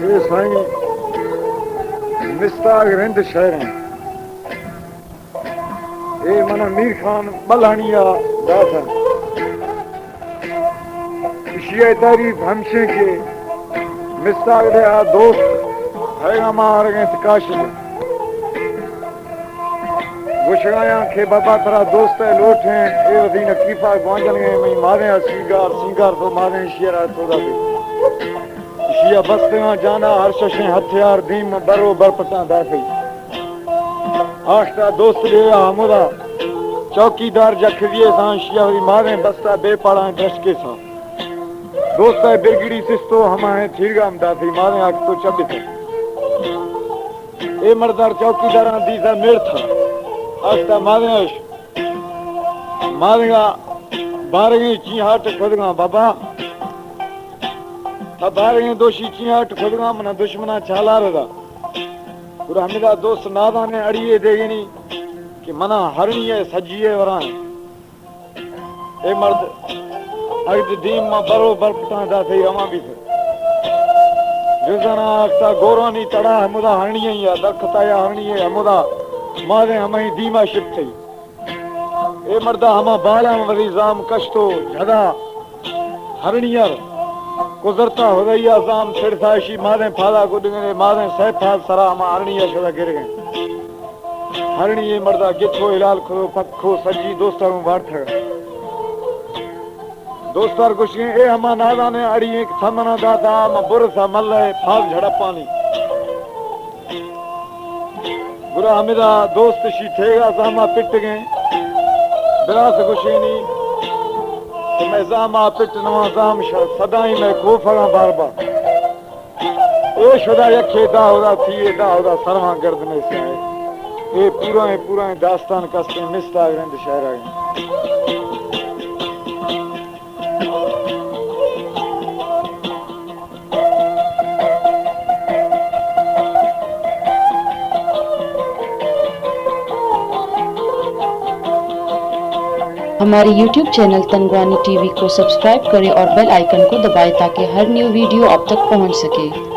ये साईं मिस्ताग रिंद शहर हैं ये मना मीर खान बलानिया दाता शिया तारीफ हमशे के मिस्ताग दे आ दोस्त है मार गए तकाश गुशगाया के बाबा तरा दोस्त है लोट हैं ए वदीन कीफा गवांजल गए मैं मारे सिंगार तो मारे शिया तो दा शिया बस्तियां जाना हर शशे हथियार दीम बरोबर पटा दाखी आखता दोस्त ले हमदा चौकीदार जखविए सा शिया मारे बस्ता बेपाड़ा दशके सा दोस्त है बिरगिड़ी सिस्तो हमारे थीरगाम दाथी मारे आख तो चबित ए मर्दार चौकीदार दीजा मेर था आखता मारेगा बारगे चीहाट खुदगा बाबा अब बारगे दोषी चीहाट खुदगा मना दुश्मना छाला रदा पूरा हमेदा दोस्त नादा ने अड़िए देगनी कि मना हरनिए सजिए वरा ए मर्द अगद दीम मा बरोबर पटा दा थे अमा भी थे जुजना आखता गोरानी तड़ा हमुदा हरनिए या दखताया हरनिए हमुदा मारे हमें दीमा शिप थी ए मर्दा हमा बाला वरी जाम कश्तो झदा हरनियर गुजरता हो रही जाम छिड़साशी मारे फाला गुडगे मारे सैफा सरा हमा हरनियर शदा गिर गए हरनिए मर्दा गिठो हिलाल खो पखो सजी दोस्तार वार्थ दोस्तार कुछ ए हमा नादा ने अड़ी एक थमना दादा हम बुर सा मल फाल झड़पानी बुरा हमेदा दोस्त शी थेगा जामा पिट गए बिरास गुशीनी तो मैं जामा पिट नवा जाम सदाई में खोफगा बार बार ए शुदा यखे दा होदा थी दा होदा सरवा गर्द में से ए पूरा दास्तान कस्ते मिस्ताग रंद शहर आ हमारे YouTube चैनल तनगवानी टीवी को सब्सक्राइब करें और बेल आइकन को दबाएं ताकि हर न्यू वीडियो आप तक पहुंच सके।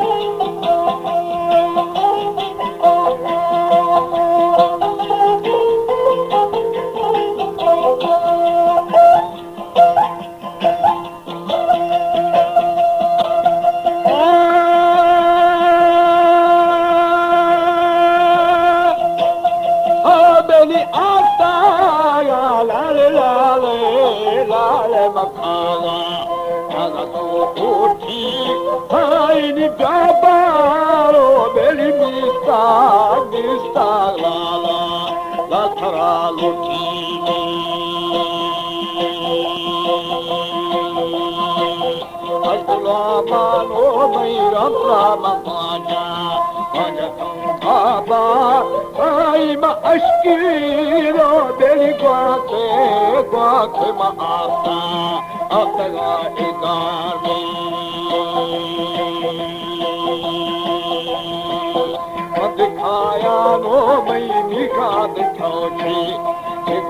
दिखाया नो मई का दिखाओ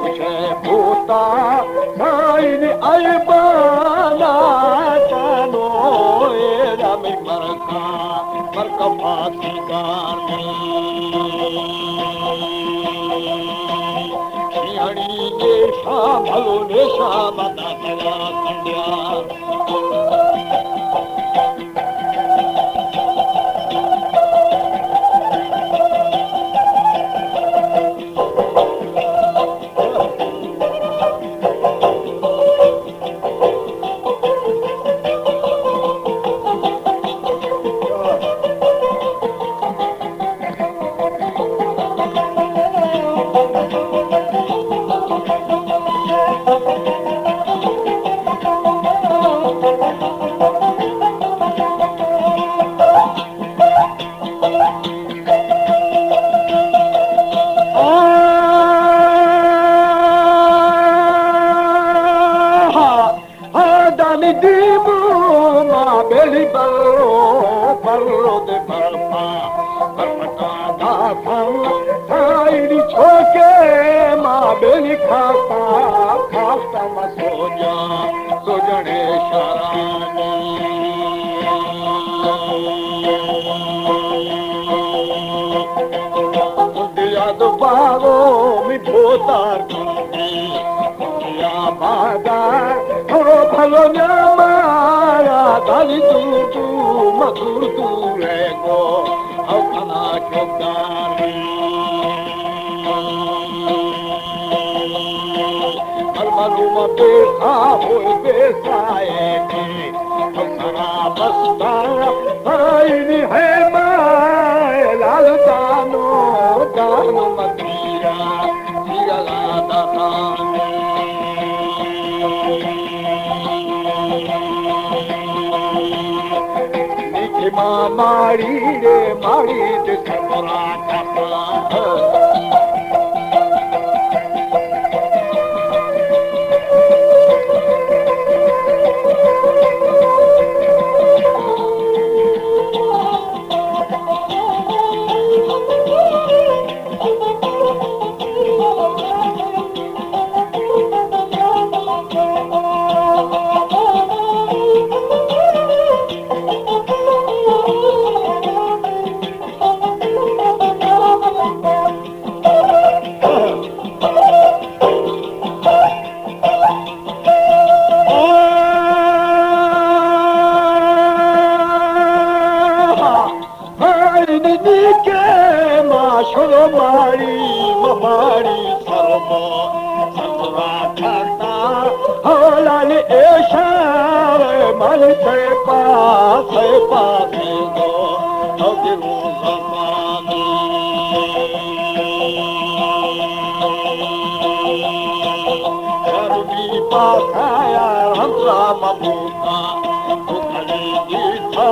कुछ भूता साइन अलबाना जानो एरा में मरका फांसी सियाणी ने शाम भलो ने शाम दादा कंडिया सोजने शरानी बागो मिठोतार बाजार थोड़ो भलो न्यामाया दाली तू मधुर तू रहेगो अवखना चौकारी मालूम बेसा हो बेसाए अवखना बसता भाई है माए लाल दानो दानो मदिरा जिगला दातानी मारी रे मारी दे सबरा टपला मारी मारी सर्व सर्वा करता हलाल ऐशा मन से पास दो अजरू जमानी करवी पाया हमरा मबूता उखड़ी गीता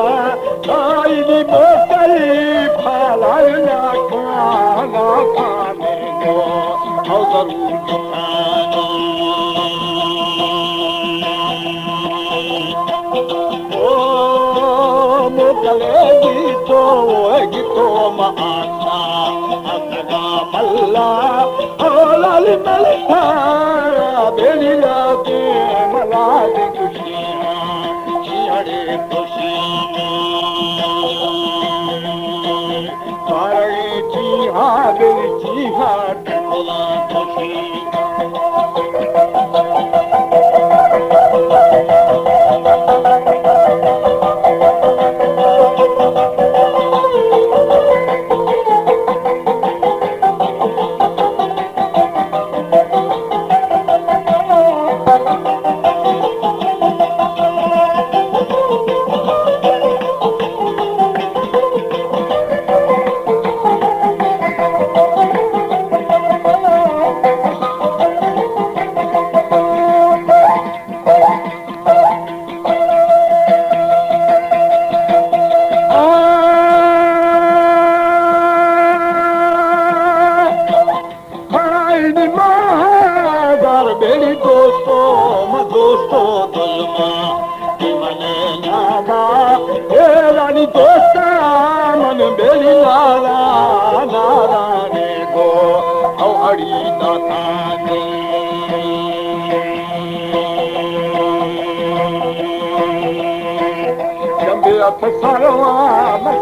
काई मोकली फलाल ना खाना खाने को जरूर खानी ओ मोकले गीतो माता असगा मल्ला हलाल मल्ला बेली लागे मला दे खुशियां चियाड़े खुशी जी हाँ टोला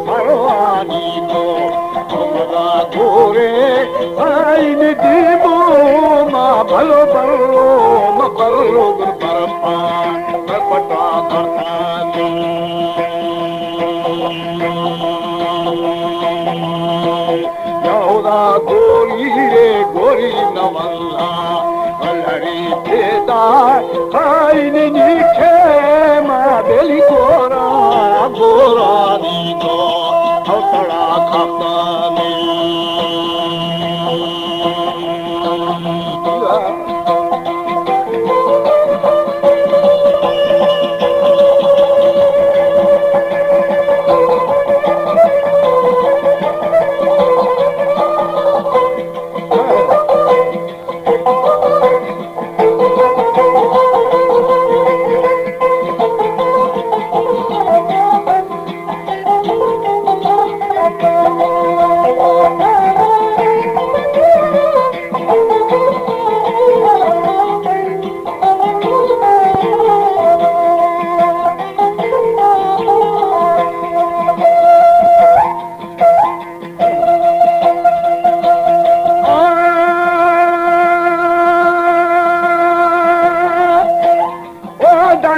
सरवानी को घोरे आइन दीबो मां भलो भलो मकरो गुरपरपा पटा करतानी यहोदा गोरी रे गोरी नवल्ला अलरी तेदा आइन नीचे मां बेली गोरा गोरानी को हौसला खातानी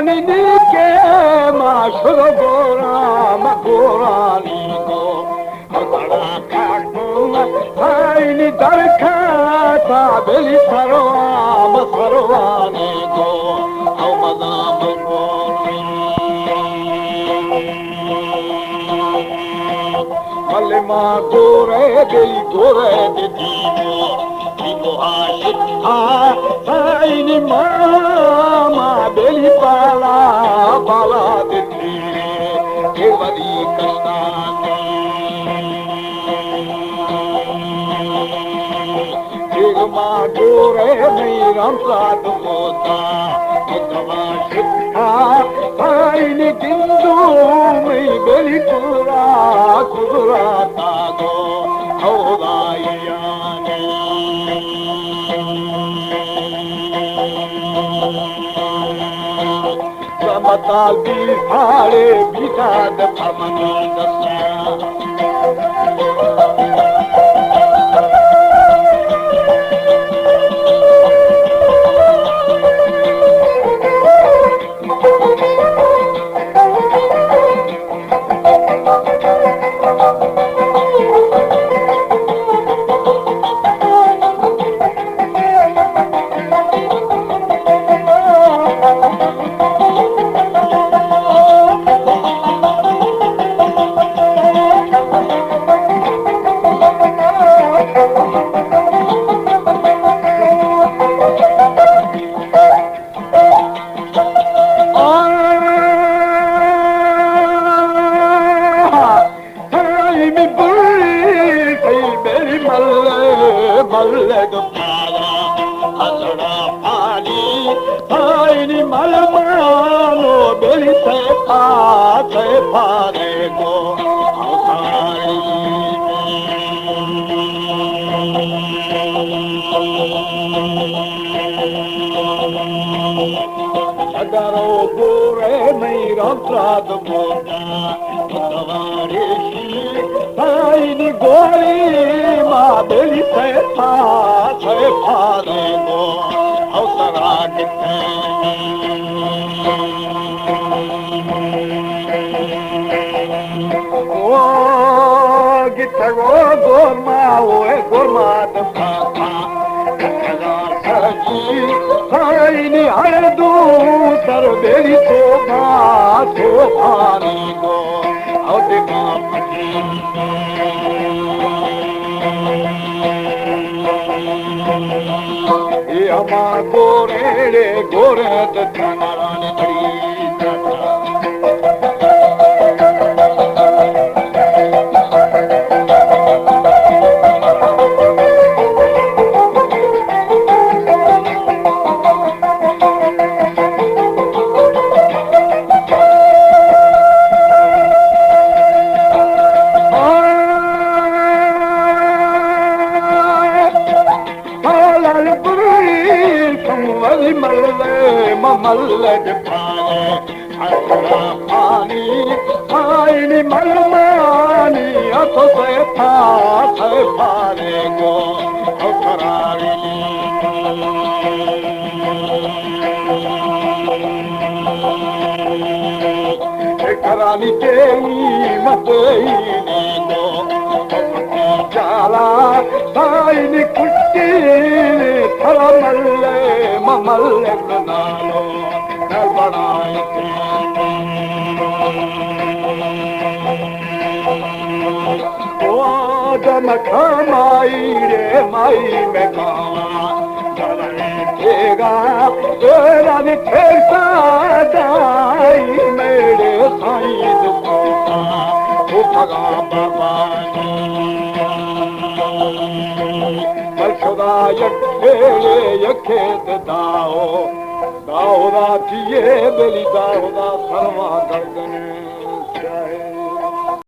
के माशुर गोरा गोरानी को आईनी दरखा बेली सरवाम सरवानी को मदाम मलमा गोरे बेली गोरे दीमो दीमो आशिक आईनी मामा बेली पाला पाला दी केवली कष्टानी मा गोरे नहीं रामसाद होता आईनी किंदू में बेली कुरा कुरा तागो हौदायाने समताल भी फाड़े बिठाद फमनी दस्ता दाओ दाओ दा थिए बेली दाओ दा सर्वा गर्दन